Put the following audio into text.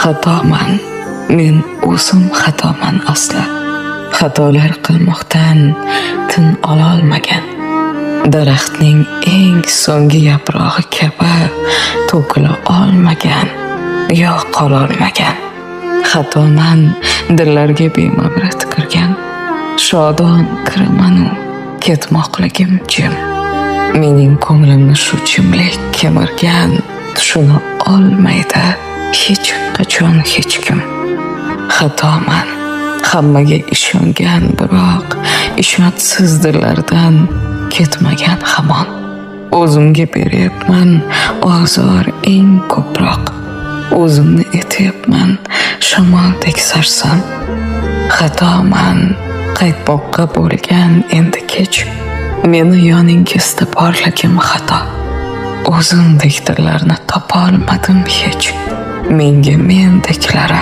Xatoman, men o'zim xatoman asli. Xatolar qilmoqdan tin ololmagan. Daraxtning eng so'nggi yaprog'i kabi to'kila olmagan, yo qololmagan. Xatoman, dillarga bemabrat kirgan. Shodon kiraman-u, ketmoqligim jim. Mening ko'nglimni shu jimlik kemirgan, tushuna olmaydi hech qachon hech kim. Xatoman, hammaga ishongan, biroq ishonchsiz dillardan ketmagan hamon. O'zimga beryapman ozor eng ko'proq. O'zimni etyapman shamoldek sarson. Xatoman, qaytmoqqa bo'lgan endi kech. Meni yoningizda borligim xato. O'zimdek dillarni topolmadim hech. Menga mendeklari